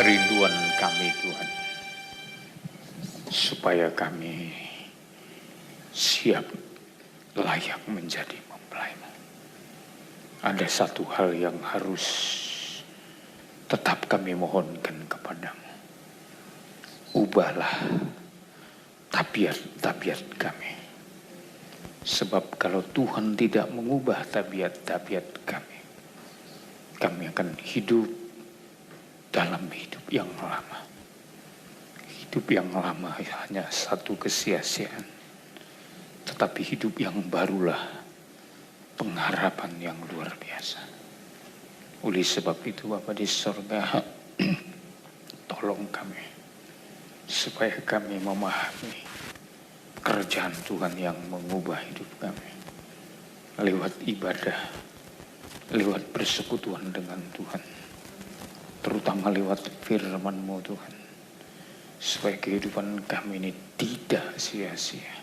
kerinduan kami Tuhan, supaya kami siap layak menjadi mempelai-Mu. Ada satu hal yang harus tetap kami mohonkan kepadamu. Ubahlah tabiat-tabiat kami. Sebab kalau Tuhan tidak mengubah tabiat-tabiat kami, kami akan hidup dalam hidup yang lama. Hidup yang lama hanya satu kesia-siaan. Tetapi hidup yang barulah pengharapan yang luar biasa. Oleh sebab itu Bapa di sorga, tolong kami supaya kami memahami kerjaan Tuhan yang mengubah hidup kami lewat ibadah, lewat persekutuan dengan Tuhan, terutama lewat firman-Mu Tuhan, supaya kehidupan kami ini tidak sia-sia.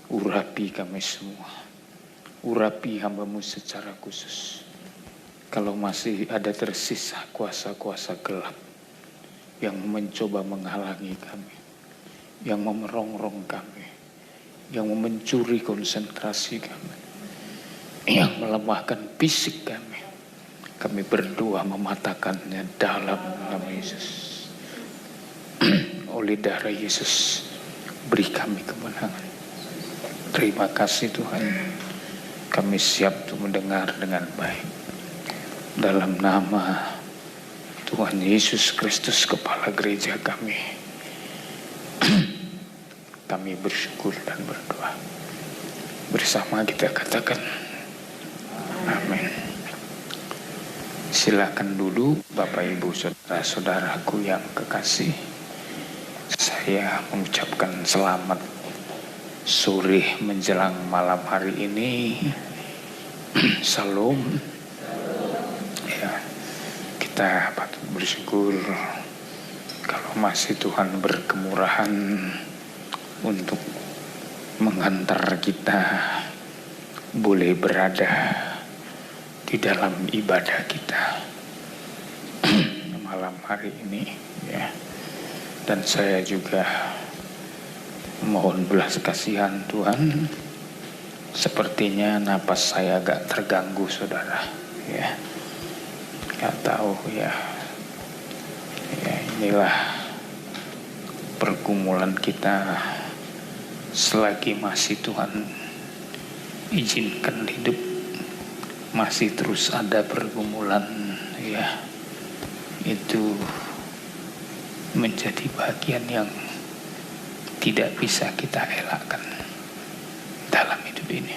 Urapi kami semua, urapi hamba-Mu secara khusus. Kalau masih ada tersisa kuasa-kuasa gelap yang mencoba menghalangi kami, yang memerongrong kami, yang mencuri konsentrasi kami, yang melemahkan fisik kami, kami berdoa mematakannya dalam nama Yesus. Oleh darah Yesus, beri kami kemenangan. Terima kasih Tuhan, kami siap untuk mendengar dengan baik. Dalam nama Tuhan Yesus Kristus, Kepala Gereja kami, kami bersyukur dan berdoa. Bersama kita katakan, amin. Silakan dulu Bapak Ibu Saudara-saudaraku yang kekasih. Saya mengucapkan selamat sore menjelang malam hari ini. Salam. Ya, kita patut bersyukur kalau masih Tuhan berkemurahan untuk mengantar kita boleh berada di dalam ibadah kita malam hari ini, ya. Dan saya juga mohon belas kasihan Tuhan, sepertinya napas saya agak terganggu saudara, ya. Gak tahu ya inilah pergumulan kita selagi masih Tuhan izinkan hidup, masih terus ada pergumulan, ya. Itu menjadi bagian yang tidak bisa kita elakkan dalam hidup ini.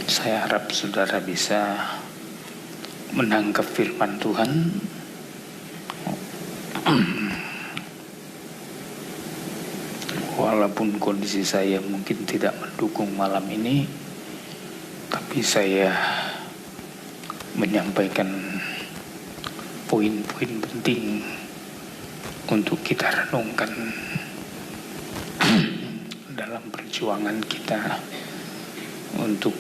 Saya harap saudara bisa menangkap firman Tuhan. Walaupun kondisi saya mungkin tidak mendukung malam ini, tapi saya menyampaikan poin-poin penting untuk kita renungkan dalam perjuangan kita untuk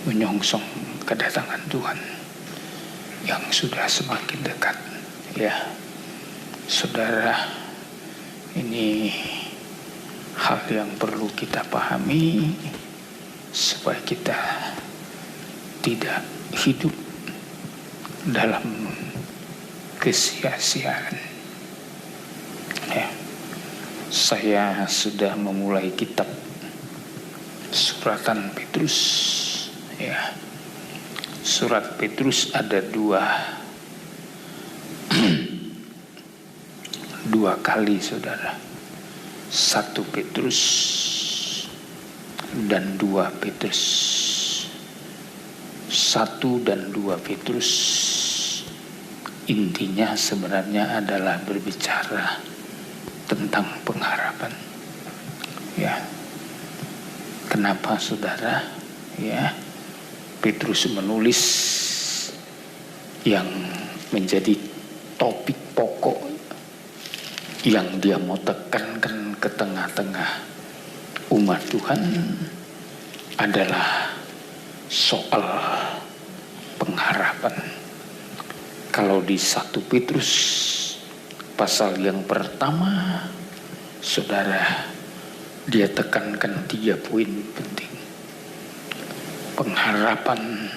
menyongsong kedatangan Tuhan yang sudah semakin dekat, ya. Saudara, ini hal yang perlu kita pahami supaya kita tidak hidup dalam kesia-siaan, ya. Saya sudah memulai kitab suratan Petrus, ya. Surat Petrus ada dua kali saudara, 1 Petrus dan 2 Petrus. 1 dan 2 Petrus intinya sebenarnya adalah berbicara tentang pengharapan, ya. Kenapa saudara, ya, Petrus menulis yang menjadi topik pokok yang dia mau tekankan ke tengah-tengah umat Tuhan adalah soal pengharapan. Kalau di 1 Petrus pasal yang pertama, saudara, dia tekankan 3 poin penting. Pengharapan,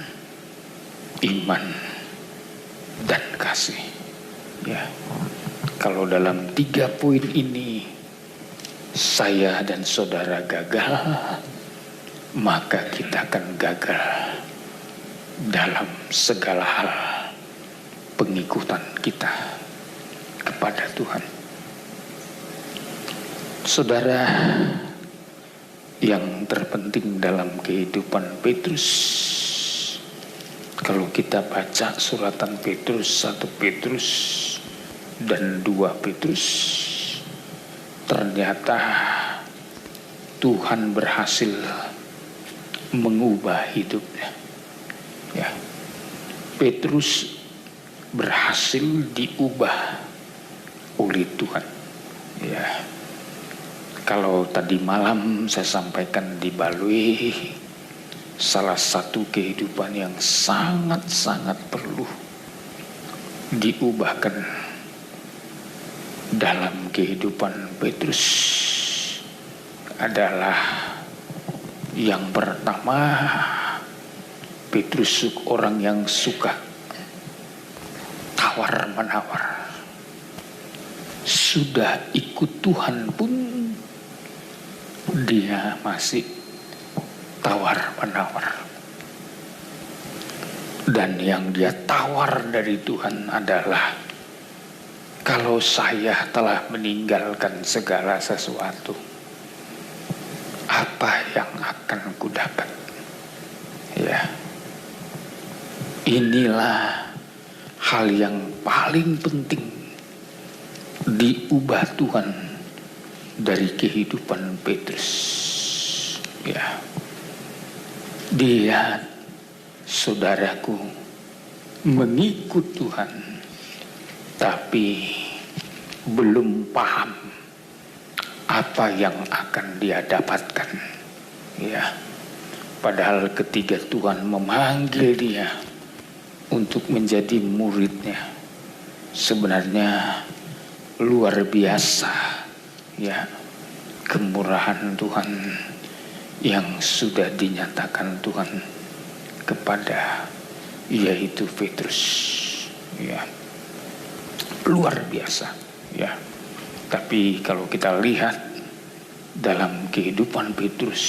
iman, dan kasih. Ya, kalau dalam 3 poin ini saya dan saudara gagal, maka kita akan gagal dalam segala hal pengikutan kita kepada Tuhan. Saudara, yang terpenting dalam kehidupan Petrus, kalau kita baca suratan Petrus, 1 Petrus dan 2 Petrus, ternyata Tuhan berhasil mengubah hidupnya. Ya, Petrus berhasil diubah oleh Tuhan. Ya, kalau tadi malam saya sampaikan di Balui, salah satu kehidupan yang sangat-sangat perlu diubahkan dalam kehidupan Petrus adalah yang pertama, Petrus orang yang suka tawar-menawar. Sudah ikut Tuhan pun dia masih tawar-menawar. Dan yang dia tawar dari Tuhan adalah, kalau saya telah meninggalkan segala sesuatu, apa yang akan kudapat? Ya, inilah hal yang paling penting diubah Tuhan dari kehidupan Petrus. Ya, dia, saudaraku, mengikut Tuhan, tapi belum paham apa yang akan dia dapatkan. Ya, padahal ketika Tuhan memanggil dia untuk menjadi muridnya, sebenarnya luar biasa, ya, kemurahan Tuhan yang sudah dinyatakan Tuhan kepada yaitu Petrus. Ya, luar biasa. Ya, tapi kalau kita lihat dalam kehidupan Petrus,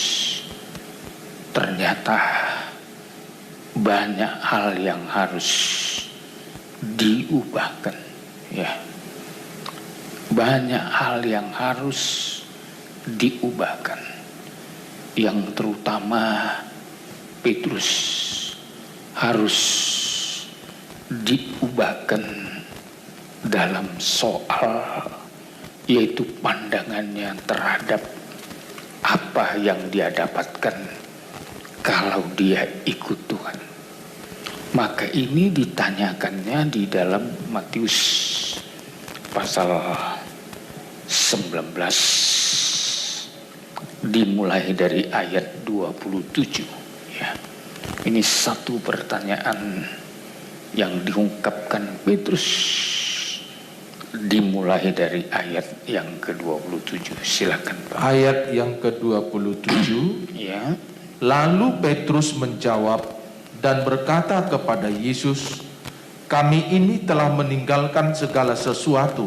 ternyata banyak hal yang harus diubahkan. Ya, banyak hal yang harus diubahkan. Yang terutama Petrus harus diubahkan dalam soal, yaitu pandangannya terhadap apa yang dia dapatkan kalau dia ikut Tuhan. Maka ini ditanyakannya di dalam Matius pasal 19, dimulai dari ayat 27. Ya, ini satu pertanyaan yang diungkapkan Petrus, dimulai dari ayat yang ke-27. Silakan, Pak. Ayat yang ke-27. Ya. Lalu Petrus menjawab dan berkata kepada Yesus, "Kami ini telah meninggalkan segala sesuatu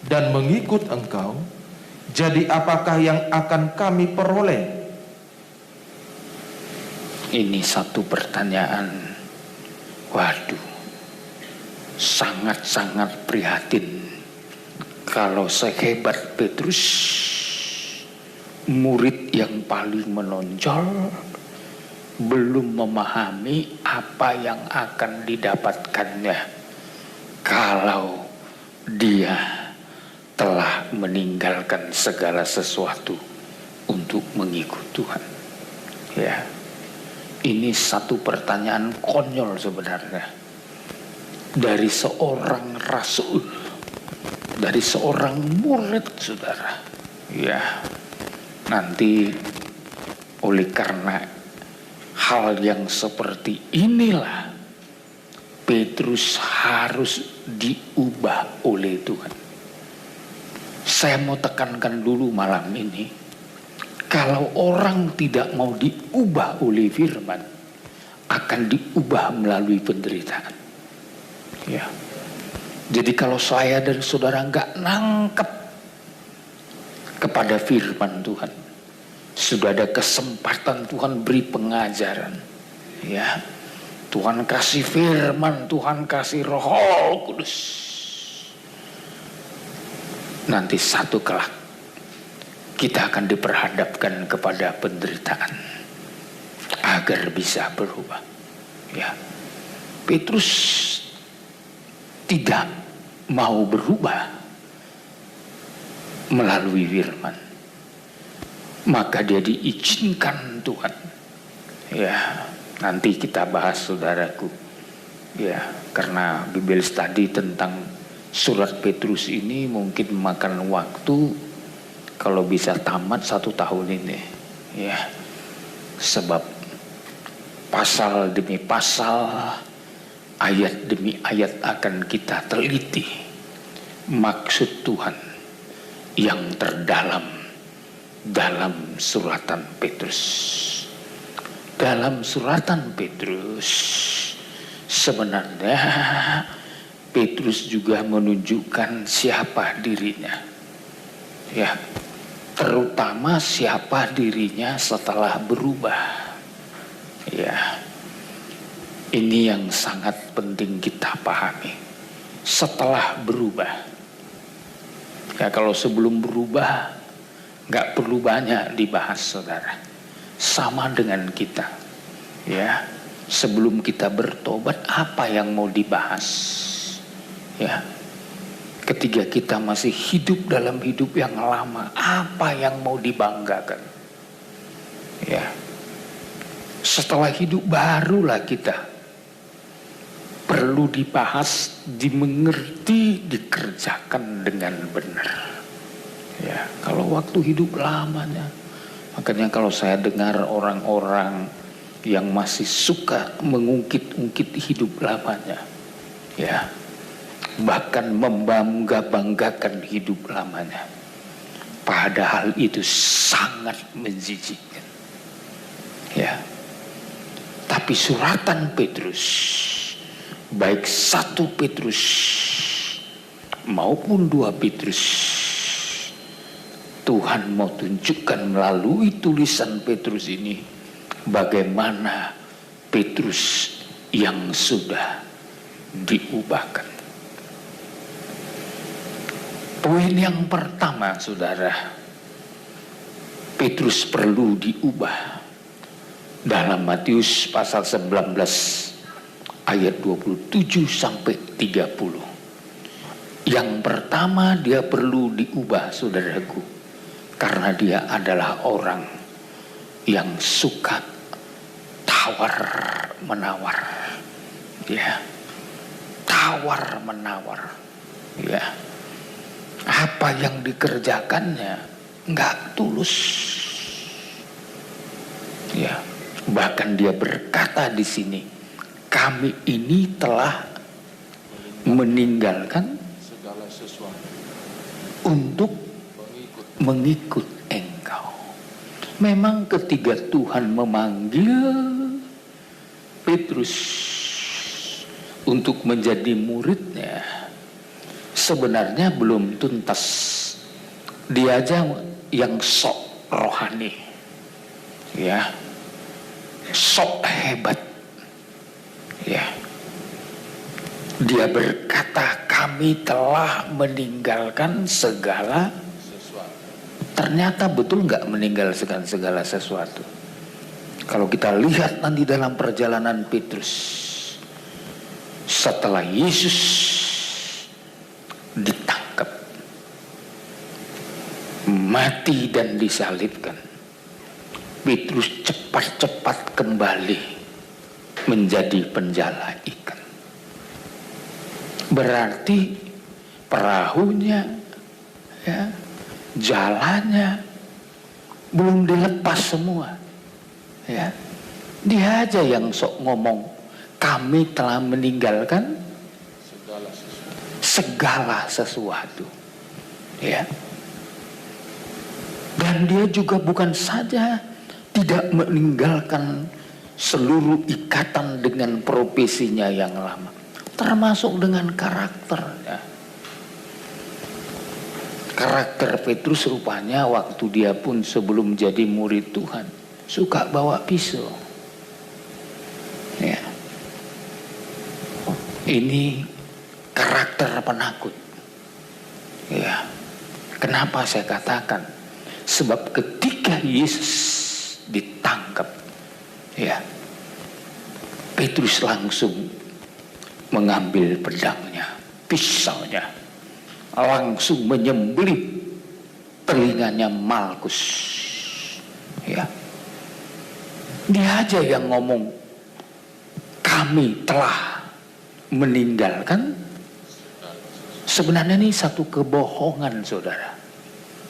dan mengikut Engkau. Jadi apakah yang akan kami peroleh?" Ini satu pertanyaan, waduh, sangat-sangat prihatin. Kalau sehebat Petrus, murid yang paling menonjol, belum memahami apa yang akan didapatkannya kalau dia telah meninggalkan segala sesuatu untuk mengikut Tuhan. Ya, ini satu pertanyaan konyol sebenarnya dari seorang rasul, dari seorang murid, saudara. Ya, nanti oleh karena hal yang seperti inilah Petrus harus diubah oleh Tuhan. Saya mau tekankan dulu malam ini, kalau orang tidak mau diubah oleh firman, akan diubah melalui penderitaan. Ya. Jadi kalau saya dan saudara nggak nangkep kepada firman Tuhan, sudah ada kesempatan Tuhan beri pengajaran, ya, Tuhan kasih firman, Tuhan kasih Roh Kudus, nanti satu kelak kita akan diperhadapkan kepada penderitaan agar bisa berubah. Ya, Petrus tidak mau berubah melalui firman, maka dia diizinkan Tuhan. Ya, nanti kita bahas saudaraku. Ya, karena Bible study tentang surat Petrus ini mungkin memakan waktu, kalau bisa tamat 1 tahun ini. Ya, sebab pasal demi pasal, ayat demi ayat akan kita teliti maksud Tuhan yang terdalam dalam suratan Petrus. Dalam suratan Petrus sebenarnya Petrus juga menunjukkan siapa dirinya, ya, terutama siapa dirinya setelah berubah. Ya, ini yang sangat penting kita pahami. Setelah berubah, ya, kalau sebelum berubah nggak perlu banyak dibahas, saudara. Sama dengan kita, ya, sebelum kita bertobat apa yang mau dibahas, ya. Ketika kita masih hidup dalam hidup yang lama, apa yang mau dibanggakan, ya. Setelah hidup barulah kita perlu dibahas, dimengerti, dikerjakan dengan benar. Ya, kalau waktu hidup lamanya, makanya kalau saya dengar orang-orang yang masih suka mengungkit-ungkit hidup lamanya, ya, bahkan membangga-banggakan hidup lamanya, padahal itu sangat menjijikkan. Ya. Tapi suratan Petrus, baik 1 Petrus maupun 2 Petrus, Tuhan mau tunjukkan melalui tulisan Petrus ini bagaimana Petrus yang sudah diubahkan. Poin yang pertama, saudara, Petrus perlu diubah. Dalam Matius pasal 19 ayat 27 sampai 30. Yang pertama, dia perlu diubah, saudaraku, karena dia adalah orang yang suka tawar menawar. Ya. Tawar menawar. Ya. Apa yang dikerjakannya enggak tulus. Ya. Bahkan dia berkata di sini, kami ini telah meninggalkan segala sesuatu untuk mengikut engkau. Memang ketika Tuhan memanggil Petrus untuk menjadi muridnya, sebenarnya belum tuntas. Dia aja yang sok rohani, ya, sok hebat, ya. Dia berkata kami telah meninggalkan segala sesuatu. Ternyata betul nggak meninggalkan segala sesuatu? Kalau kita lihat nanti dalam perjalanan Petrus, setelah Yesus ditangkap, mati dan disalibkan, Petrus cepat-cepat kembali menjadi penjala ikan. Berarti perahunya, ya, jalannya belum dilepas semua, ya. Dia aja yang sok ngomong, kami telah meninggalkan segala sesuatu. Ya. Dan dia juga bukan saja tidak meninggalkan seluruh ikatan dengan profesinya yang lama, termasuk dengan karakternya. Karakter Petrus rupanya waktu dia pun sebelum jadi murid Tuhan suka bawa pisau. Ya. Ini karakter penakut. Ya. Kenapa saya katakan? Sebab ketika Yesus ditangkap, ya, Petrus langsung mengambil pedangnya, pisaunya, langsung menyembelih telinganya Malkus. Ya. Dia aja yang ngomong, kami telah meninggalkan. Sebenarnya ini satu kebohongan, saudara.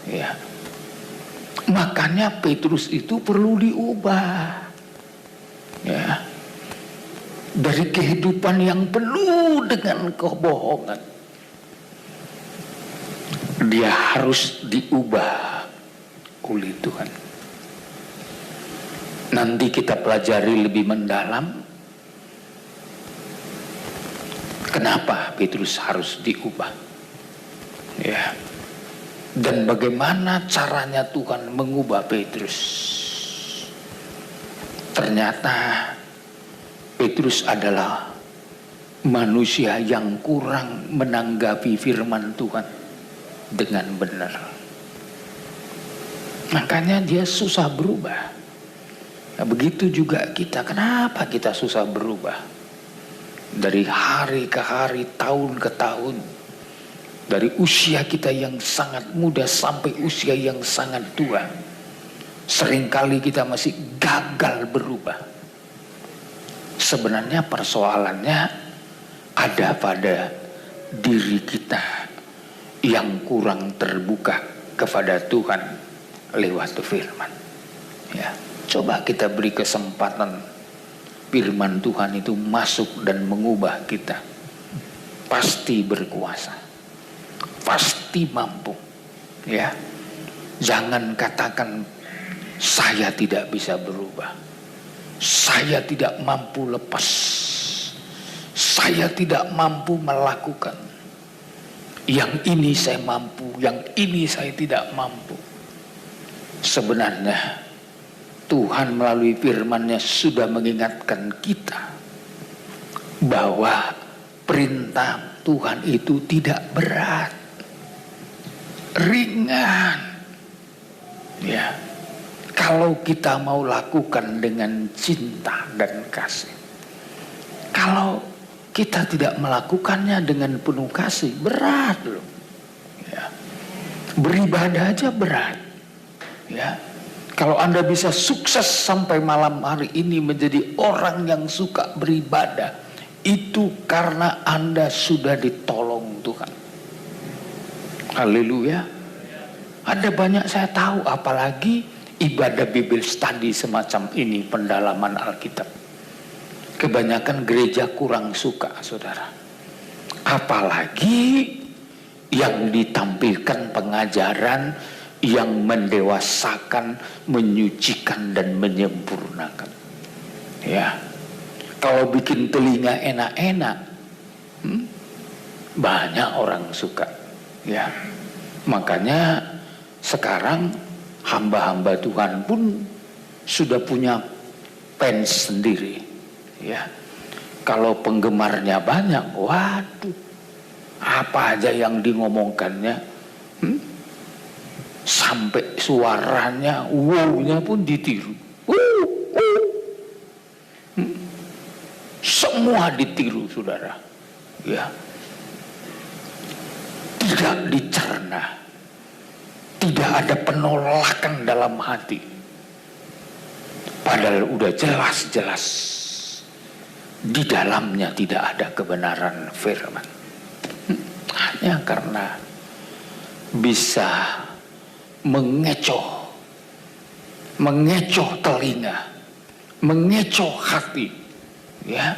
Ya. Makanya Petrus itu perlu diubah. Ya. Dari kehidupan yang penuh dengan kebohongan, dia harus diubah oleh Tuhan. Nanti kita pelajari lebih mendalam kenapa Petrus harus diubah. Ya. Dan bagaimana caranya Tuhan mengubah Petrus. Ternyata Petrus adalah manusia yang kurang menanggapi firman Tuhan dengan benar. Makanya dia susah berubah. Nah, begitu juga kita. Kenapa kita susah berubah? Dari hari ke hari, tahun ke tahun, dari usia kita yang sangat muda sampai usia yang sangat tua, seringkali kita masih gagal berubah. Sebenarnya persoalannya ada pada diri kita yang kurang terbuka kepada Tuhan lewat firman. Ya, coba kita beri kesempatan firman Tuhan itu masuk dan mengubah kita. Pasti berkuasa, pasti mampu. Ya, jangan katakan saya tidak bisa berubah, saya tidak mampu lepas, saya tidak mampu melakukan. Yang ini saya mampu, yang ini saya tidak mampu. Sebenarnya Tuhan melalui firman-Nya sudah mengingatkan kita bahwa perintah Tuhan itu tidak berat, ringan. Ya, kalau kita mau lakukan dengan cinta dan kasih. Kalau kita tidak melakukannya dengan penuh kasih, berat loh. Ya. Beribadah aja berat. Ya. Kalau Anda bisa sukses sampai malam hari ini menjadi orang yang suka beribadah, itu karena Anda sudah ditolong Tuhan. Haleluya. Ada banyak saya tahu, apalagi ibadah Bible study semacam ini, pendalaman Alkitab. Kebanyakan gereja kurang suka, saudara. Apalagi yang ditampilkan pengajaran yang mendewasakan, menyucikan dan menyempurnakan. Ya, kalau bikin telinga enak-enak, banyak orang suka. Ya, makanya sekarang hamba-hamba Tuhan pun sudah punya fans sendiri. Ya, kalau penggemarnya banyak, waduh, apa aja yang dimomongkannya, sampai suaranya, wow-nya pun ditiru. Semua ditiru, saudara. Ya, tidak dicerna, tidak ada penolakan dalam hati. Padahal udah jelas-jelas di dalamnya tidak ada kebenaran firman. Hanya karena bisa mengecoh telinga, mengecoh hati, ya.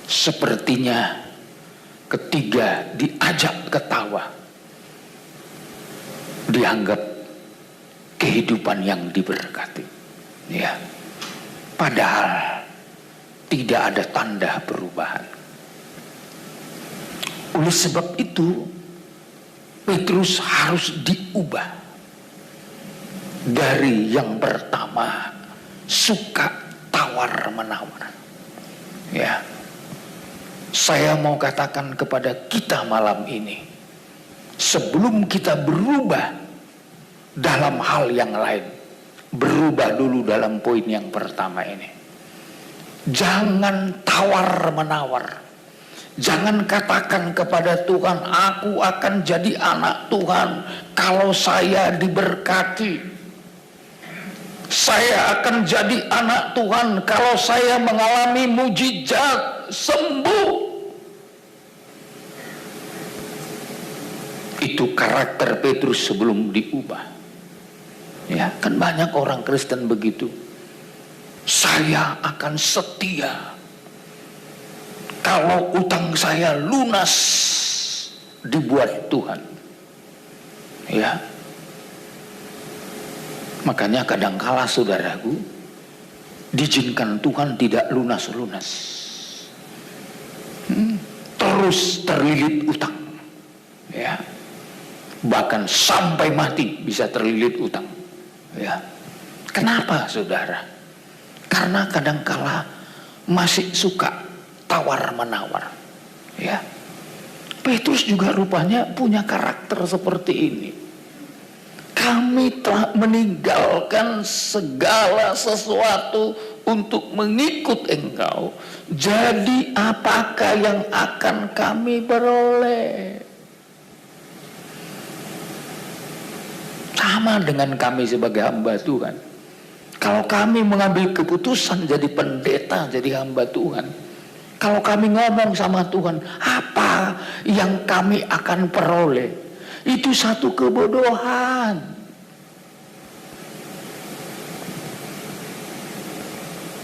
Sepertinya ketiga diajak ketawa, dianggap kehidupan yang diberkati, ya. Padahal tidak ada tanda perubahan. Oleh sebab itu Petrus harus diubah dari yang pertama, suka tawar menawar, ya. Saya mau katakan kepada kita malam ini, sebelum kita berubah dalam hal yang lain, berubah dulu dalam poin yang pertama ini. Jangan tawar menawar. Jangan katakan kepada Tuhan, aku akan jadi anak Tuhan kalau saya diberkati. Saya akan jadi anak Tuhan kalau saya mengalami mujizat sembuh. Itu karakter Petrus sebelum diubah. Ya, kan banyak orang Kristen begitu. Saya akan setia kalau utang saya lunas dibuat Tuhan. Ya. Makanya kadangkala saudaraku, diizinkan Tuhan tidak lunas-lunas. Terus terlilit utang. Ya. Bahkan sampai mati bisa terlilit utang. Ya. Kenapa saudara? Karena kadangkala masih suka tawar-menawar. Ya. Petrus juga rupanya punya karakter seperti ini. Kami telah meninggalkan segala sesuatu untuk mengikut Engkau. Jadi apakah yang akan kami peroleh? Sama dengan kami sebagai hamba Tuhan. Kalau kami mengambil keputusan jadi pendeta, jadi hamba Tuhan, kalau kami ngomong sama Tuhan, apa yang kami akan peroleh? Itu satu kebodohan.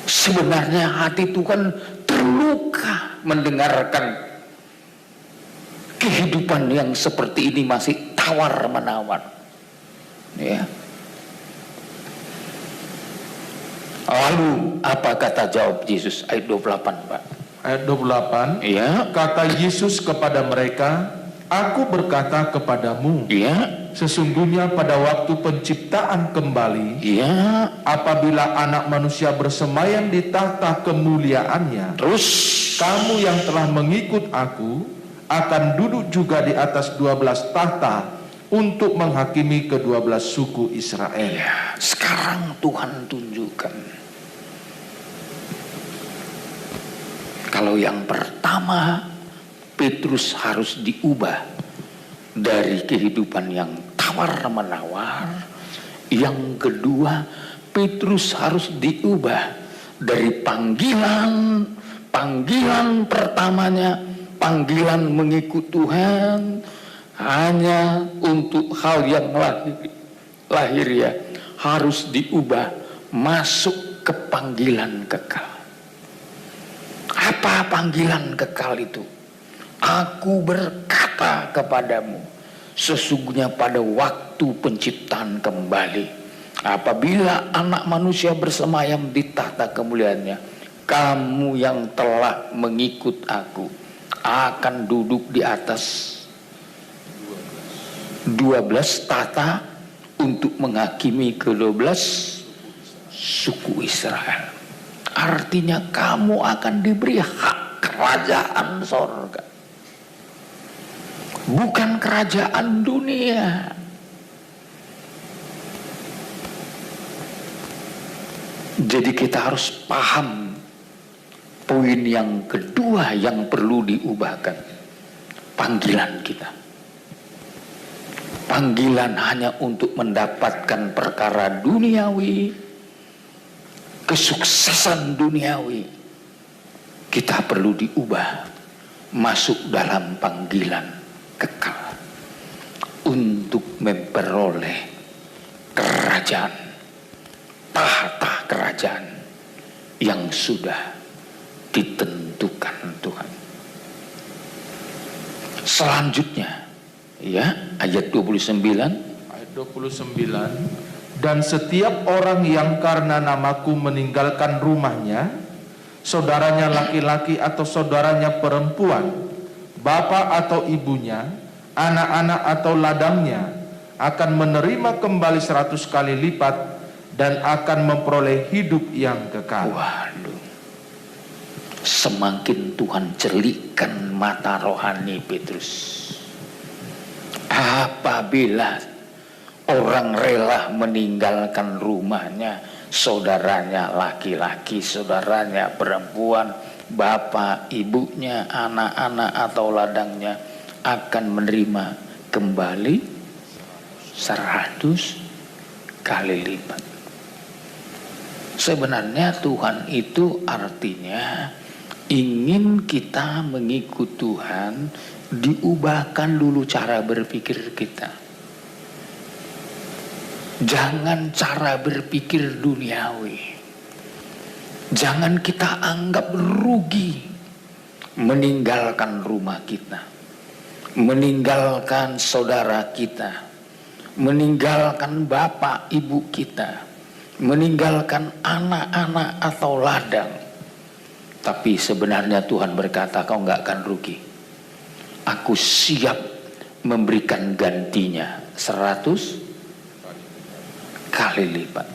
Sebenarnya hati Tuhan terluka mendengarkan kehidupan yang seperti ini masih tawar-menawar. Ya. Lalu apa kata jawab Yesus? Ayat 28, Pak. Ayat 28. Ya. Kata Yesus kepada mereka, aku berkata kepadamu, Ya. sesungguhnya pada waktu penciptaan kembali, Ya. apabila anak manusia bersemayam di tahta kemuliaannya, Terus kamu yang telah mengikut aku akan duduk juga di atas 12 tahta untuk menghakimi ke-12 suku Israel. ya, sekarang Tuhan tunjukkan. Kalau yang pertama, Petrus harus diubah dari kehidupan yang tawar-menawar. Yang kedua, Petrus harus diubah dari panggilan pertamanya, panggilan mengikut Tuhan hanya untuk hal yang lahir ya, harus diubah masuk ke panggilan kekal. Apa panggilan kekal itu? Aku berkata kepadamu, sesungguhnya pada waktu penciptaan kembali, apabila anak manusia bersemayam di tahta kemuliaannya, kamu yang telah mengikut aku akan duduk di atas 12 tahta untuk menghakimi ke-12 suku Israel. Artinya kamu akan diberi hak kerajaan sorga, bukan kerajaan dunia. Jadi kita harus paham poin yang kedua yang perlu diubahkan, panggilan kita. Panggilan hanya untuk mendapatkan perkara duniawi, kesuksesan duniawi. Kita perlu diubah masuk dalam panggilan kekal untuk memperoleh kerajaan, tahta kerajaan yang sudah ditentukan Tuhan. Selanjutnya, ya, ayat 29. Ayat 29. Dan setiap orang yang karena namaku meninggalkan rumahnya, saudaranya laki-laki atau saudaranya perempuan, bapak atau ibunya, anak-anak atau ladangnya, akan menerima kembali 100 kali lipat dan akan memperoleh hidup yang kekal. Waduh, semakin Tuhan celikkan mata rohani Petrus. Apabila orang rela meninggalkan rumahnya, saudaranya laki-laki, saudaranya perempuan, bapak, ibunya, anak-anak atau ladangnya, akan menerima kembali 100 kali lipat. Sebenarnya Tuhan itu artinya ingin kita mengikut Tuhan, diubahkan dulu cara berpikir kita. Jangan cara berpikir duniawi. Jangan kita anggap rugi meninggalkan rumah kita, meninggalkan saudara kita, meninggalkan bapak ibu kita, meninggalkan anak-anak atau ladang. Tapi sebenarnya Tuhan berkata, kau nggak akan rugi. Aku siap memberikan gantinya 100 kali lipat.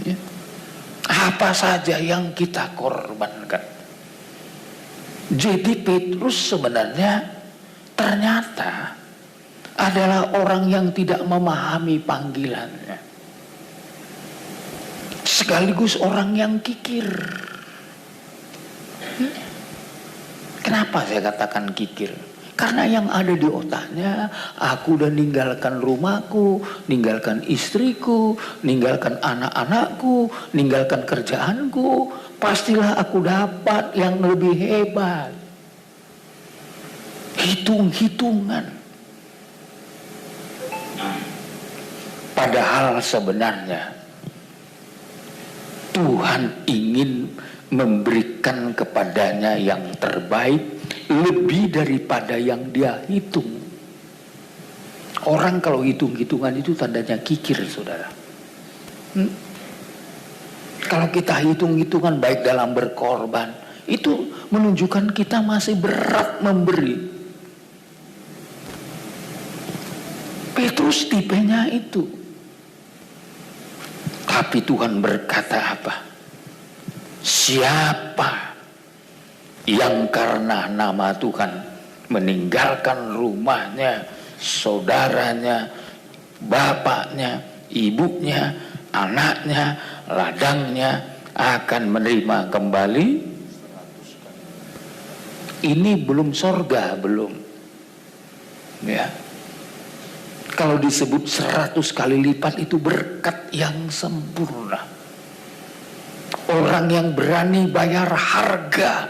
Ya. Apa saja yang kita korbankan. Jadi Petrus sebenarnya ternyata adalah orang yang tidak memahami panggilannya, sekaligus orang yang kikir. Kenapa saya katakan kikir? Karena yang ada di otaknya, aku udah ninggalkan rumahku, ninggalkan istriku, ninggalkan anak-anakku, ninggalkan kerjaanku, pastilah aku dapat yang lebih hebat. Hitung-hitungan. Padahal sebenarnya Tuhan ingin memberikan kepadanya yang terbaik, lebih daripada yang dia hitung. Orang kalau hitung-hitungan itu tandanya kikir, saudara. Kalau kita hitung-hitungan baik dalam berkorban, itu menunjukkan kita masih berat memberi. Petrus tipenya itu. Tapi Tuhan berkata apa? Siapa yang karena nama Tuhan meninggalkan rumahnya, saudaranya, bapaknya, ibunya, anaknya, ladangnya, akan menerima kembali. Ini belum sorga, belum. Ya. Kalau disebut 100 kali lipat itu berkat yang sempurna. Orang yang berani bayar harga,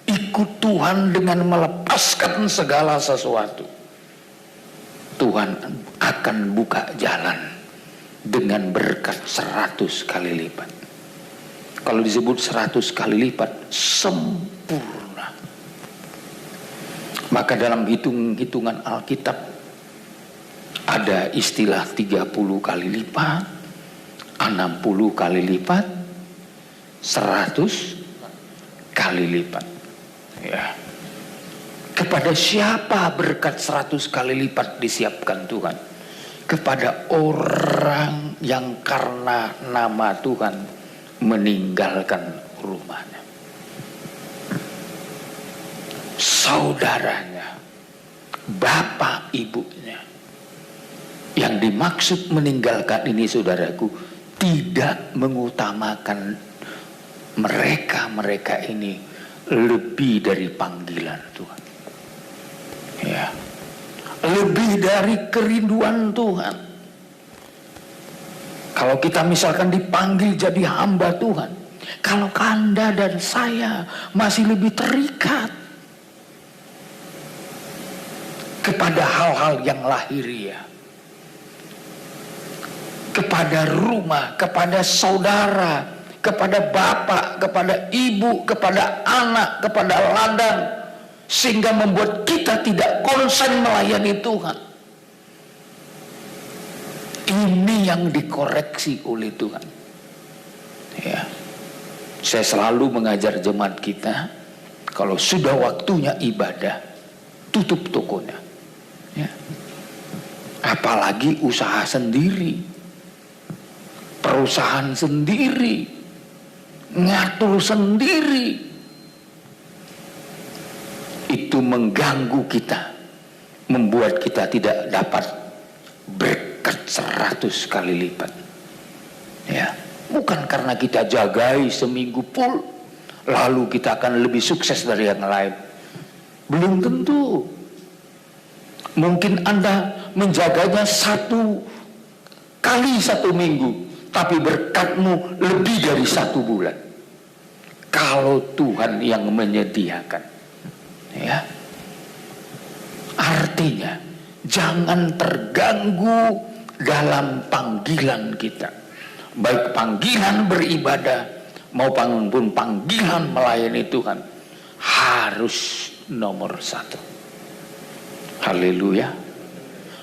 ikut Tuhan dengan melepaskan segala sesuatu, Tuhan akan buka jalan dengan berkat 100 kali lipat. Kalau disebut 100 kali lipat, sempurna. Maka dalam hitung-hitungan Alkitab ada istilah 30 kali lipat, 60 kali lipat, 100 kali lipat. Ya. Kepada siapa berkat 100 kali lipat disiapkan Tuhan? Kepada orang yang karena nama Tuhan meninggalkan rumahnya, saudaranya, bapak ibunya. Yang dimaksud meninggalkan ini, saudaraku, tidak mengutamakan mereka ini lebih dari panggilan Tuhan. Ya. Lebih dari kerinduan Tuhan. Kalau kita misalkan dipanggil jadi hamba Tuhan, kalau Anda dan saya masih lebih terikat kepada hal-hal yang lahiriah, kepada rumah, kepada saudara, kepada bapak, kepada ibu, kepada anak, kepada ladang, sehingga membuat kita tidak konsen melayani Tuhan. Ini yang dikoreksi oleh Tuhan. Ya, saya selalu mengajar jemaat kita, kalau sudah waktunya ibadah, tutup tokonya. Ya. Apalagi usaha sendiri, perusahaan sendiri, ngatur sendiri, itu mengganggu kita, membuat kita tidak dapat berkat 100 kali lipat. Ya, bukan karena kita jagai seminggu full lalu kita akan lebih sukses dari yang lain. Belum tentu. Mungkin Anda menjaganya 1 kali 1 minggu, tapi berkatmu lebih dari 1 bulan. Kalau Tuhan yang menyediakan. Ya. Artinya jangan terganggu dalam panggilan kita. Baik panggilan beribadah maupun panggilan melayani Tuhan, harus nomor 1. Haleluya.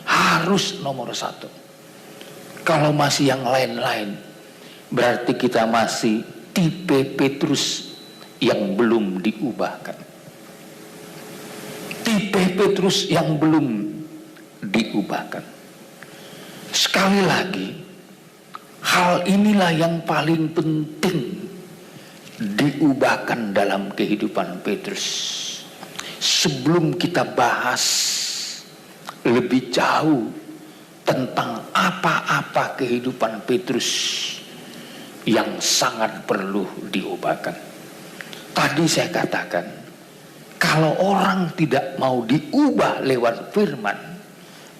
Harus nomor 1. Kalau masih yang lain-lain, berarti kita masih tipe Petrus yang belum diubahkan. Tipe Petrus yang belum diubahkan. Sekali lagi, hal inilah yang paling penting diubahkan dalam kehidupan Petrus. Sebelum kita bahas lebih jauh tentang apa-apa kehidupan Petrus yang sangat perlu diubahkan. Tadi saya katakan, kalau orang tidak mau diubah lewat firman,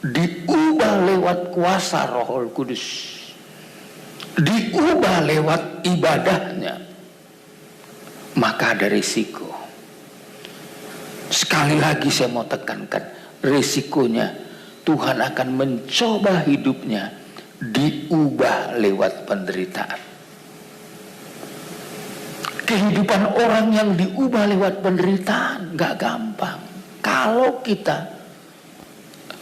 diubah lewat kuasa Roh Kudus, diubah lewat ibadahnya, maka ada risiko. Sekali lagi saya mau tekankan, risikonya Tuhan akan mencoba hidupnya diubah lewat penderitaan. Kehidupan orang yang diubah lewat penderitaan gak gampang. Kalau kita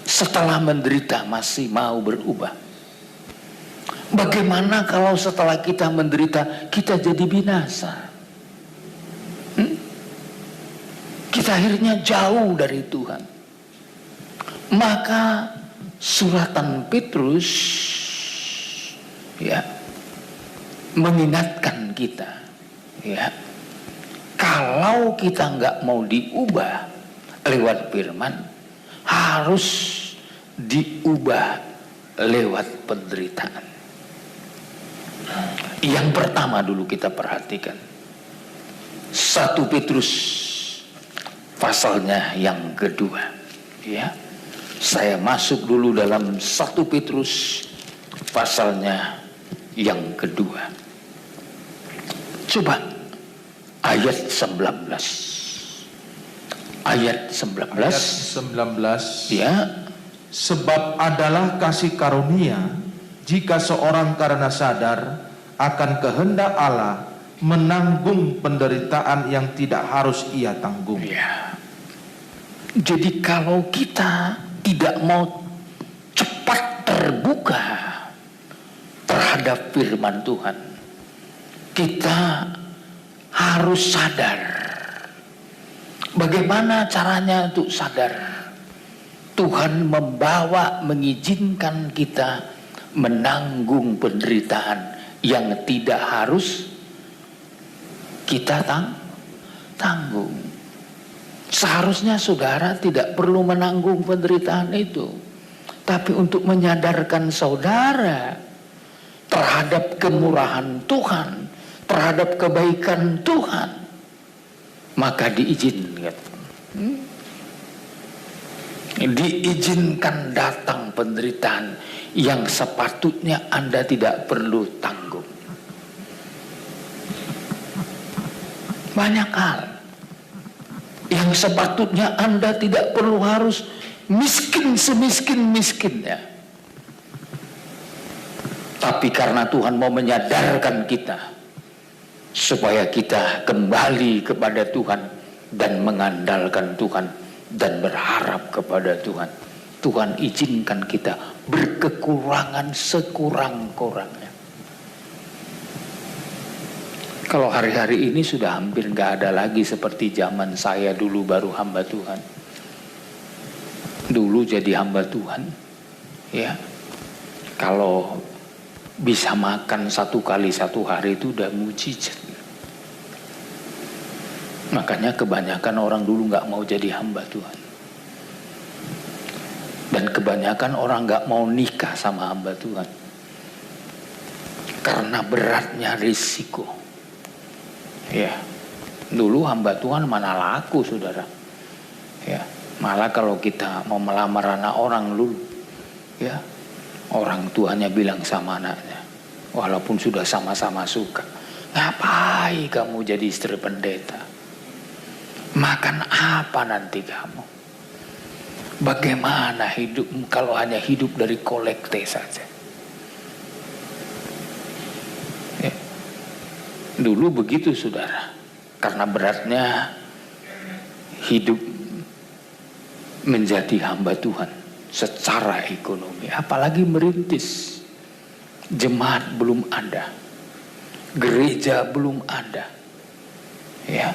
setelah menderita masih mau berubah, bagaimana kalau setelah kita menderita kita jadi binasa? Kita akhirnya jauh dari Tuhan. Maka suratan Petrus ya mengingatkan kita, ya, kalau kita nggak mau diubah lewat firman, harus diubah lewat penderitaan. Yang pertama dulu kita perhatikan 1 Petrus pasalnya yang kedua, ya. Saya masuk dulu dalam 1 Petrus pasalnya yang kedua. Coba ayat 19. Ayat 19. Ayat 19. Ya. Sebab adalah kasih karunia jika seorang karena sadar akan kehendak Allah menanggung penderitaan yang tidak harus ia tanggung. Ya. Jadi kalau kita tidak mau cepat terbuka terhadap firman Tuhan, kita harus sadar. Bagaimana caranya untuk sadar? Tuhan mengizinkan kita menanggung penderitaan yang tidak harus kita tanggung. Seharusnya saudara tidak perlu menanggung penderitaan itu, tapi untuk menyadarkan saudara terhadap kemurahan Tuhan, terhadap kebaikan Tuhan, maka diizinkan. Diizinkan datang penderitaan yang sepatutnya Anda tidak perlu tanggung. Banyak hal yang sepatutnya Anda tidak perlu harus miskin semiskin-miskinnya. Tapi karena Tuhan mau menyadarkan kita supaya kita kembali kepada Tuhan dan mengandalkan Tuhan dan berharap kepada Tuhan. Tuhan izinkan kita berkekurangan sekurang-kurangnya. Kalau hari-hari ini sudah hampir nggak ada lagi seperti zaman saya dulu baru hamba Tuhan. Dulu jadi hamba Tuhan, ya, kalau bisa makan 1 kali 1 hari itu udah mujizat. Makanya kebanyakan orang dulu nggak mau jadi hamba Tuhan. Dan kebanyakan orang nggak mau nikah sama hamba Tuhan. Karena beratnya risiko. Ya, dulu hamba Tuhan mana laku, saudara. Ya, malah kalau kita mau melamar anak orang dulu, ya, orang tuanya bilang sama anaknya, walaupun sudah sama-sama suka, ngapain kamu jadi istri pendeta? Makan apa nanti kamu? Bagaimana hidupmu kalau hanya hidup dari kolekte saja? Ya. Dulu begitu, saudara. Karena beratnya hidup menjadi hamba Tuhan secara ekonomi, apalagi merintis. Jemaat belum ada, gereja belum ada, ya,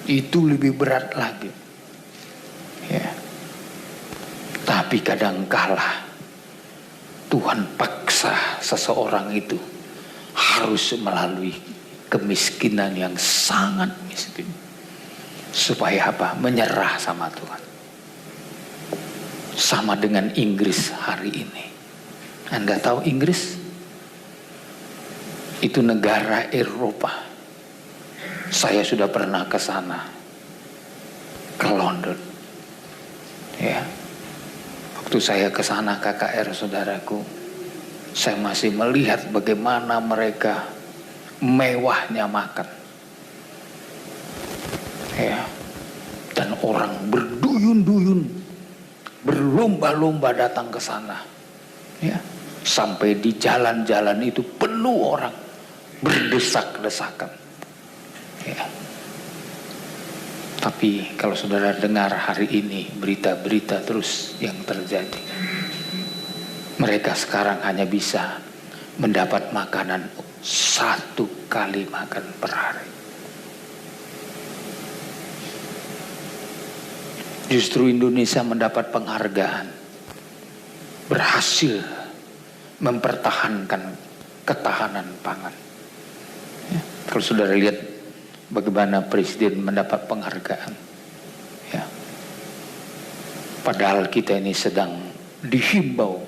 itu lebih berat lagi, ya. Tapi kadangkala Tuhan paksa seseorang itu harus melalui kemiskinan yang sangat miskin, supaya apa? Menyerah sama Tuhan. Sama dengan Inggris hari ini. Anda tahu Inggris? Itu negara Eropa. Saya sudah pernah ke sana, ke London. Ya. Waktu saya ke sana KKR, saudaraku, saya masih melihat bagaimana mereka mewahnya makan. Ya. Dan orang berduyun-duyun, berlomba-lomba datang ke sana, ya, sampai di jalan-jalan itu penuh orang berdesak-desakan, ya. Tapi kalau saudara dengar hari ini berita-berita terus yang terjadi, mereka sekarang hanya bisa mendapat makanan 1 kali makan per hari. Justru Indonesia mendapat penghargaan, berhasil mempertahankan ketahanan pangan. Ya, kalau saudara lihat bagaimana presiden mendapat penghargaan, ya, padahal kita ini sedang dihimbau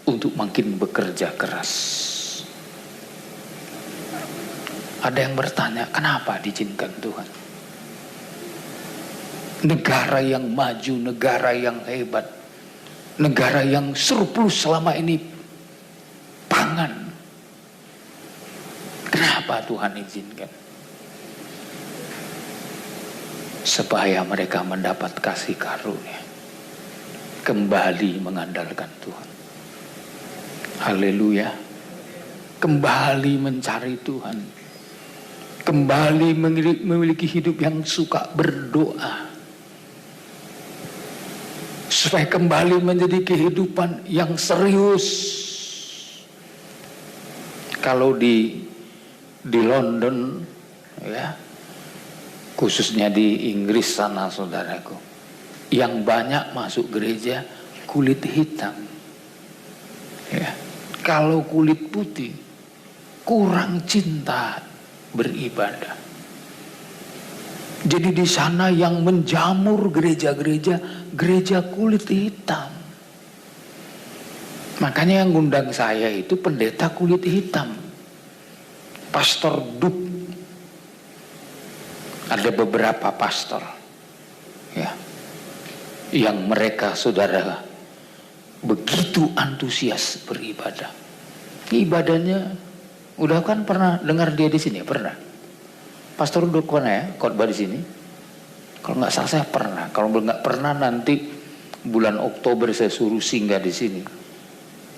untuk makin bekerja keras. Ada yang bertanya, kenapa diizinkan Tuhan? Negara yang maju, negara yang hebat, negara yang surplus selama ini pangan, kenapa Tuhan izinkan? Supaya mereka mendapat kasih karunia, kembali mengandalkan Tuhan. Haleluya. Kembali mencari Tuhan, kembali memiliki hidup yang suka berdoa, supaya kembali menjadi kehidupan yang serius. Kalau di London, ya, khususnya di Inggris sana, saudaraku, yang banyak masuk gereja kulit hitam, ya. Kalau kulit putih kurang cinta beribadah. Jadi di sana yang menjamur gereja-gereja kulit hitam. Makanya yang ngundang saya itu pendeta kulit hitam, Pastor Duk. Ada beberapa pastor, ya, yang mereka, saudara, begitu antusias beribadah. Ibadahnya, udah kan pernah dengar dia di sini? Pernah? Pastor Duk mana ya khotbah di sini? Kalau nggak salah saya pernah. Kalau nggak pernah, nanti bulan Oktober saya suruh singgah di sini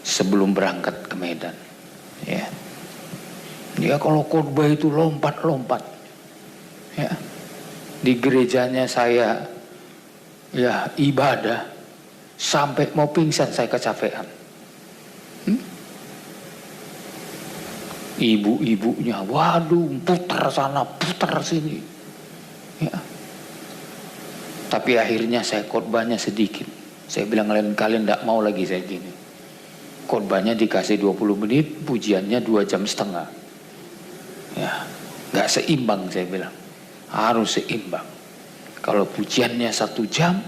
sebelum berangkat ke Medan. Ya. Dia kalau khotbah itu lompat-lompat. Ya. Di gerejanya saya ya ibadah sampai mau pingsan saya kecapean. Ibu-ibunya, waduh, putar sana, putar sini. Ya. Tapi akhirnya saya khotbahnya sedikit. Saya bilang kalian tidak mau lagi saya gini. Khotbahnya dikasih 20 menit, pujiannya 2 jam setengah. Ya, nggak seimbang saya bilang. Harus seimbang. Kalau pujiannya 1 jam,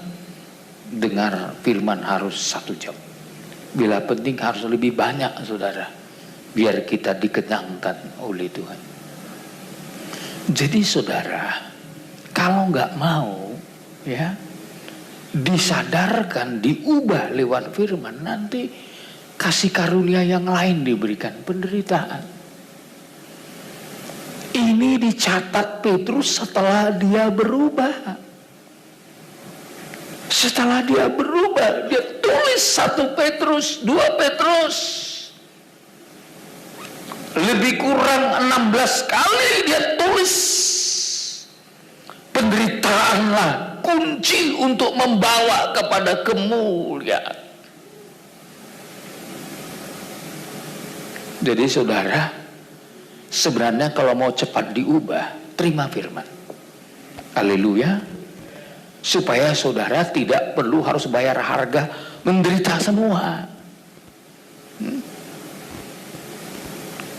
dengar firman harus 1 jam. Bila penting harus lebih banyak, saudara, biar kita dikenyangkan oleh Tuhan. Jadi saudara, kalau nggak mau ya disadarkan, diubah lewat firman, nanti kasih karunia yang lain diberikan, penderitaan. Ini dicatat Petrus setelah dia berubah. Setelah dia berubah, dia tulis 1 Petrus, 2 Petrus. Lebih kurang 16 kali dia tulis. Penderitaanlah kunci untuk membawa kepada kemuliaan. Jadi saudara, sebenarnya kalau mau cepat diubah, terima firman. Haleluya. Supaya saudara tidak perlu harus bayar harga, menderita semua.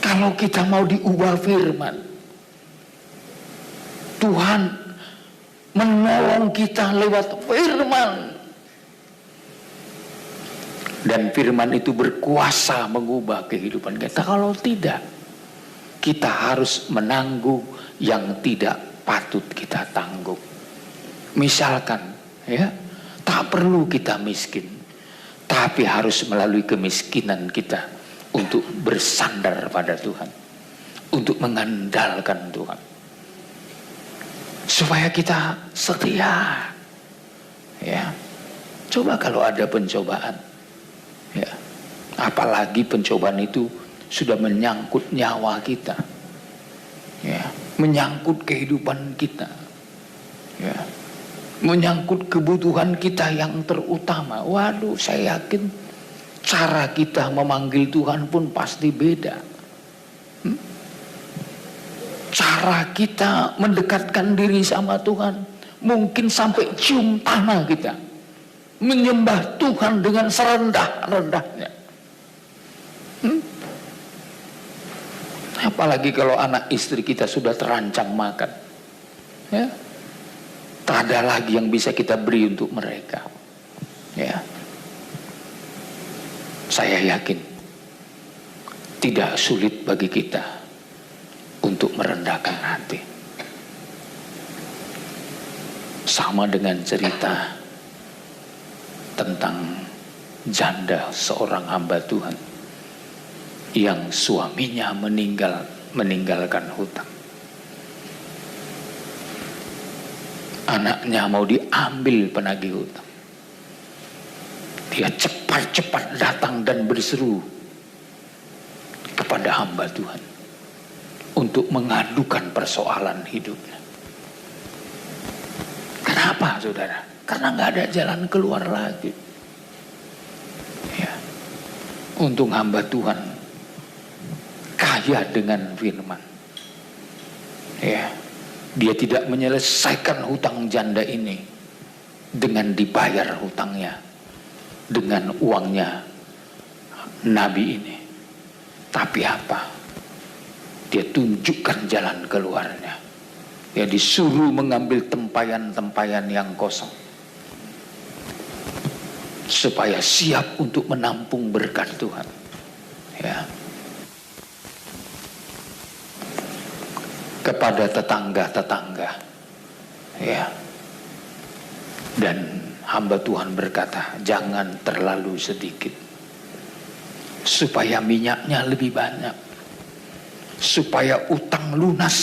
Kalau kita mau diubah firman, Tuhan menolong kita lewat firman. Dan firman itu berkuasa mengubah kehidupan kita. Kalau tidak, kita harus menanggung yang tidak patut kita tanggung. Misalkan, ya, tak perlu kita miskin, tapi harus melalui kemiskinan kita untuk bersandar pada Tuhan, untuk mengandalkan Tuhan, supaya kita setia. Ya, coba kalau ada pencobaan, ya, apalagi pencobaan itu sudah menyangkut nyawa kita, ya, menyangkut kehidupan kita, ya, menyangkut kebutuhan kita yang terutama. Waduh, saya yakin cara kita memanggil Tuhan pun pasti beda. Cara kita mendekatkan diri sama Tuhan, mungkin sampai cium tanah kita, menyembah Tuhan dengan serendah-rendahnya. Apalagi kalau anak istri kita sudah terancam makan, ya, tak ada lagi yang bisa kita beri untuk mereka. Ya, saya yakin tidak sulit bagi kita untuk merendahkan hati. Sama dengan cerita tentang janda seorang hamba Tuhan yang suaminya meninggalkan hutang. Anaknya mau diambil penagih hutang. Dia cepat-cepat datang dan berseru kepada hamba Tuhan untuk mengadukan persoalan hidupnya. Kenapa, saudara? Karena nggak ada jalan keluar lagi. Ya. Untung hamba Tuhan kaya dengan firman. Ya. Dia tidak menyelesaikan hutang janda ini dengan dibayar hutangnya dengan uangnya nabi ini. Tapi apa? Dia tunjukkan jalan keluarnya. Dia disuruh mengambil tempayan-tempayan yang kosong supaya siap untuk menampung berkat Tuhan. Ya. Kepada tetangga-tetangga, ya, dan hamba Tuhan berkata, jangan terlalu sedikit, supaya minyaknya lebih banyak, supaya utang lunas.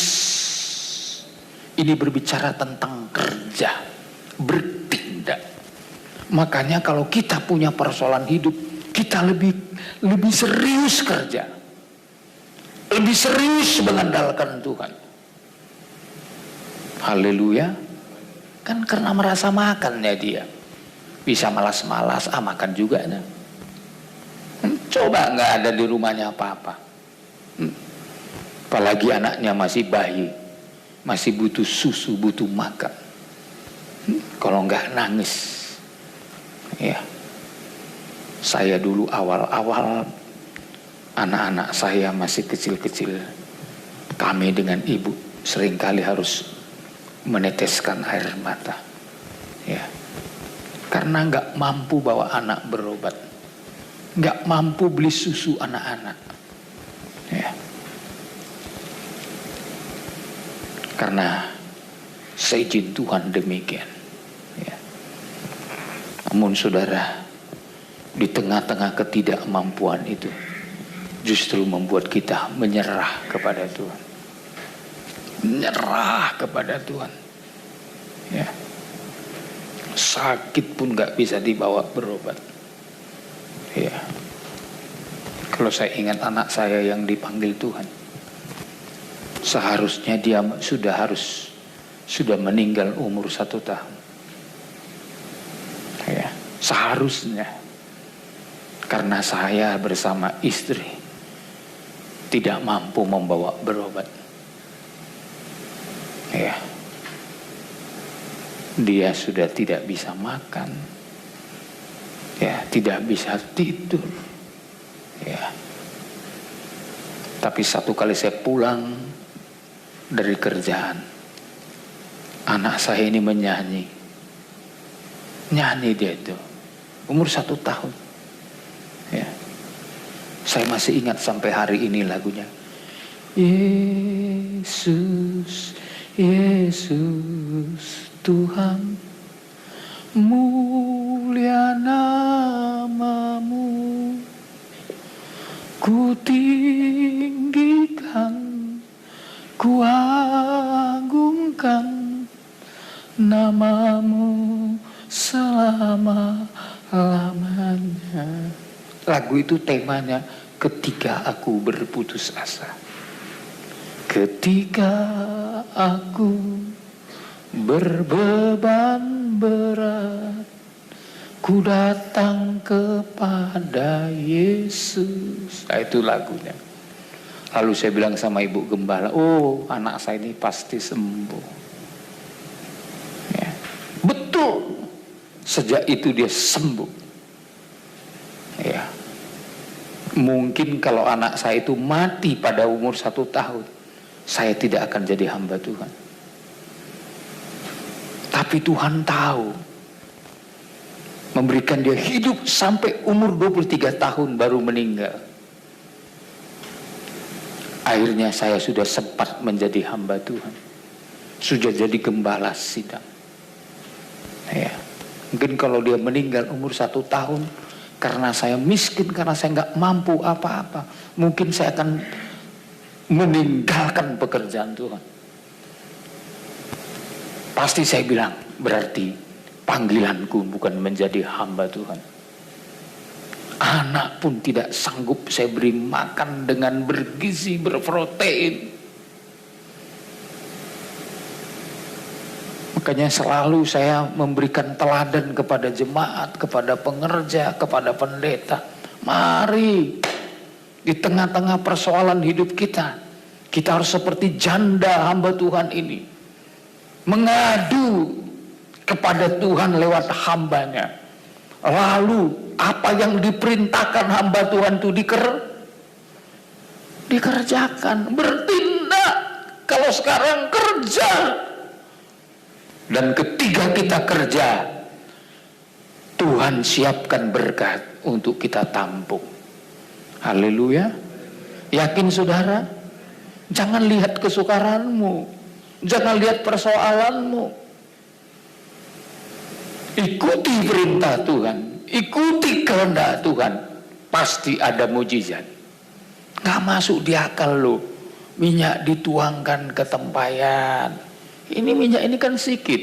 Ini berbicara tentang kerja, bertindak. Makanya kalau kita punya persoalan hidup, kita lebih serius kerja, lebih serius mengandalkan Tuhan. Haleluya. Kan karena merasa makannya dia. Bisa malas-malas, makan juga. Coba nggak ada di rumahnya apa-apa. Apalagi anaknya masih bayi, masih butuh susu, butuh makan. Kalau nggak nangis. Ya. Saya dulu awal-awal anak-anak saya masih kecil-kecil, kami dengan ibu seringkali harus meneteskan air mata, ya, karena nggak mampu bawa anak berobat, nggak mampu beli susu anak-anak, ya, karena seizin Tuhan demikian, ya. Namun saudara, di tengah-tengah ketidakmampuan itu justru membuat kita menyerah kepada Tuhan. Menyerah kepada Tuhan. Ya. Sakit pun gak bisa dibawa berobat. Ya. Kalau saya ingat anak saya yang dipanggil Tuhan, seharusnya dia sudah meninggal umur 1 tahun. Ya. Seharusnya. Karena saya bersama istri tidak mampu membawa berobat. Ya. Dia sudah tidak bisa makan. Ya, tidak bisa tidur. Ya. Tapi satu kali saya pulang dari kerjaan, anak saya ini menyanyi. Nyanyi dia itu. Umur 1 tahun. Ya. Saya masih ingat sampai hari ini lagunya. Yesus, Yesus Tuhan, mulia namamu, ku tinggikan, ku agungkan namamu selama-lamanya. Lagu itu temanya ketika aku berputus asa. Ketika aku berbeban berat, ku datang kepada Yesus. Nah, itu lagunya. Lalu saya bilang sama ibu gembala, oh anak saya ini pasti sembuh. Ya. Betul. Sejak itu dia sembuh. Ya. Mungkin kalau anak saya itu mati pada umur 1 tahun, saya tidak akan jadi hamba Tuhan. Tapi Tuhan tahu, memberikan dia hidup sampai umur 23 tahun baru meninggal. Akhirnya saya sudah sempat menjadi hamba Tuhan, sudah jadi gembala sidang. Ya. Mungkin kalau dia meninggal umur 1 tahun, karena saya miskin, karena saya nggak mampu apa-apa, mungkin saya akan meninggalkan pekerjaan Tuhan. Pasti saya bilang, berarti panggilanku bukan menjadi hamba Tuhan. Anak pun tidak sanggup saya beri makan dengan bergizi, berprotein. Makanya selalu saya memberikan teladan kepada jemaat, kepada pengerja, kepada pendeta. Mari, di tengah-tengah persoalan hidup kita, kita harus seperti janda hamba Tuhan ini, mengadu kepada Tuhan lewat hambanya. Lalu apa yang diperintahkan hamba Tuhan itu dikerjakan, bertindak. Kalau sekarang kerja, dan ketika kita kerja, Tuhan siapkan berkat untuk kita tampung. Haleluya. Yakin saudara? Jangan lihat kesukaranmu, jangan lihat persoalanmu. Ikuti perintah Tuhan, ikuti kehendak Tuhan, pasti ada mujizat. Gak masuk di akal lo, minyak dituangkan ke tempayan. Ini minyak ini kan sedikit,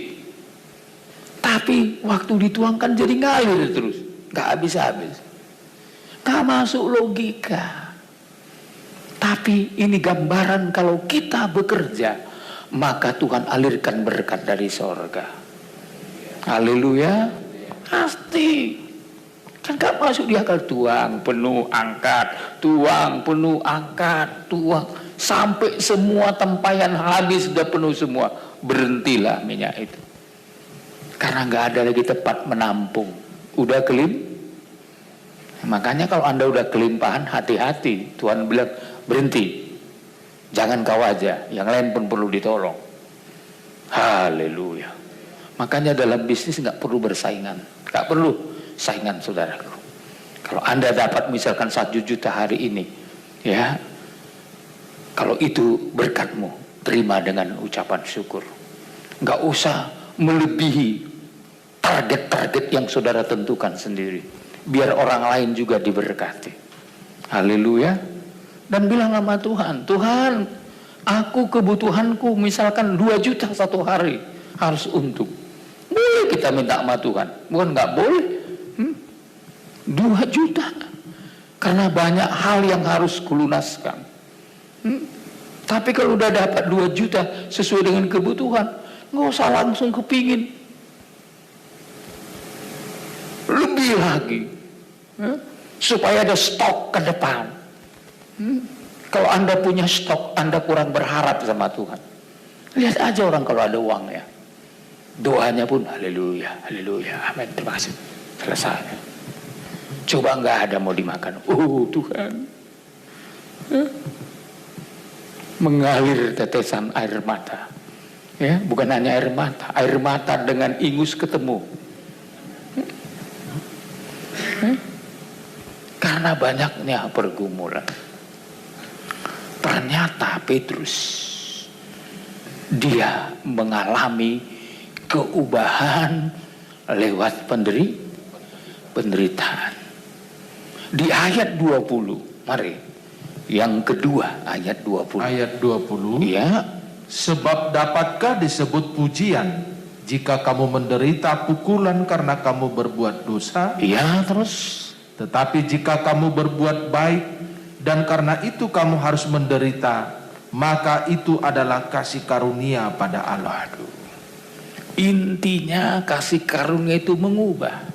tapi waktu dituangkan jadi ngalir terus, gak habis-habis. Gak masuk logika. Tapi ini gambaran kalau kita bekerja, maka Tuhan alirkan berkat dari sorga. Haleluya. Pasti. Kan gak masuk di akal. Tuang penuh angkat, tuang penuh angkat, tuang. Sampai semua tempayan habis, sudah penuh semua. Berhentilah minyak itu. Karena gak ada lagi tempat menampung. Udah Makanya kalau Anda udah kelimpahan, hati-hati. Tuhan bilang, berhenti. Jangan kau aja, yang lain pun perlu ditolong. Haleluya. Makanya dalam bisnis gak perlu bersaingan. Gak perlu saingan, saudaraku. Kalau Anda dapat misalkan 1 juta hari ini, ya, kalau itu berkatmu, terima dengan ucapan syukur. Gak usah melebihi target-target yang saudara tentukan sendiri. Biar orang lain juga diberkati. Haleluya. Dan bilang sama Tuhan, Tuhan, aku kebutuhanku misalkan 2 juta 1 hari harus untuk. Boleh kita minta sama Tuhan, bukan nggak boleh. 2 juta. Karena banyak hal yang harus kulunaskan. Tapi kalau udah dapat 2 juta sesuai dengan kebutuhan, nggak usah langsung kepingin lebih lagi, supaya ada stok ke depan. Kalau Anda punya stok, Anda kurang berharap sama Tuhan. Lihat aja orang kalau ada uang, ya, doanya pun haleluya, haleluya, amin, terima kasih, selesai. Coba nggak ada mau dimakan, Tuhan, mengalir tetesan air mata, ya, bukan hanya air mata dengan ingus ketemu. Karena banyaknya pergumulan. Ternyata Petrus, dia mengalami keubahan lewat penderitaan. Di ayat 20, mari. Yang kedua, ayat 20. Ayat 20. Ya. Sebab dapatkah disebut pujian jika kamu menderita pukulan karena kamu berbuat dosa? Ya, terus. Tetapi jika kamu berbuat baik dan karena itu kamu harus menderita, maka itu adalah kasih karunia pada Allah. Intinya kasih karunia itu mengubah.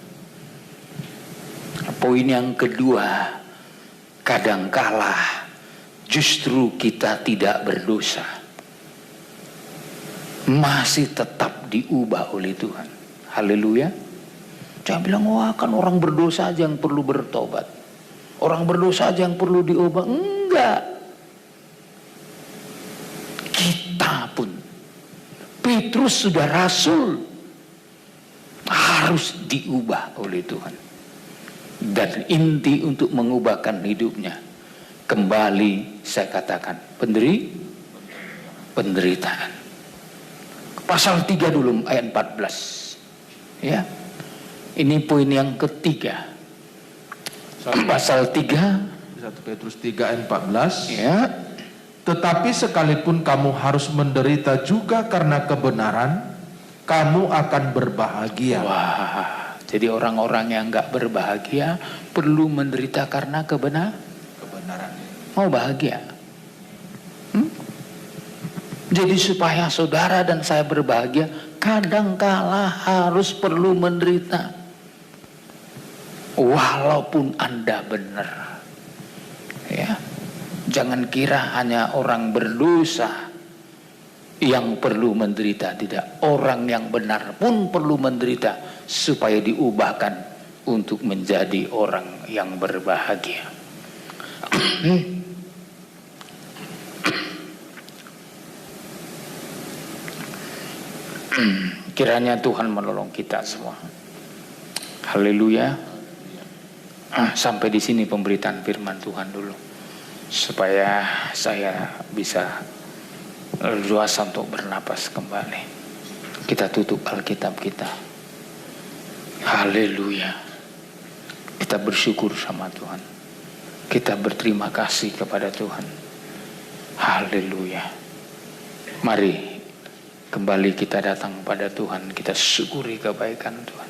Poin yang kedua, kadangkala justru kita tidak berdosa, masih tetap diubah oleh Tuhan. Haleluya. Jangan bilang, wah kan orang berdosa aja yang perlu bertobat, orang berdosa aja yang perlu diubah. Enggak. Kita pun, Petrus sudah rasul, harus diubah oleh Tuhan. Dan inti untuk mengubahkan hidupnya, kembali saya katakan, penderitaan. Pasal 3 dulu ayat 14. Ya. Ini poin yang ketiga. Pasal 3, 1 Petrus 3 ayat 14. ya. Tetapi sekalipun kamu harus menderita juga karena kebenaran, kamu akan berbahagia. Wah, jadi orang-orang yang enggak berbahagia perlu menderita karena kebenaran. Mau bahagia. Jadi supaya saudara dan saya berbahagia, kadangkala harus perlu menderita. Walaupun Anda benar, ya, jangan kira hanya orang berdosa yang perlu menderita. Tidak, orang yang benar pun perlu menderita supaya diubahkan untuk menjadi orang yang berbahagia. Kiranya Tuhan menolong kita semua. Haleluya. Sampai di sini pemberitaan firman Tuhan dulu, supaya saya bisa leluasa untuk bernapas kembali. Kita tutup Alkitab kita. Haleluya. Kita bersyukur sama Tuhan. Kita berterima kasih kepada Tuhan. Haleluya. Mari kembali kita datang pada Tuhan, kita syukuri kebaikan Tuhan.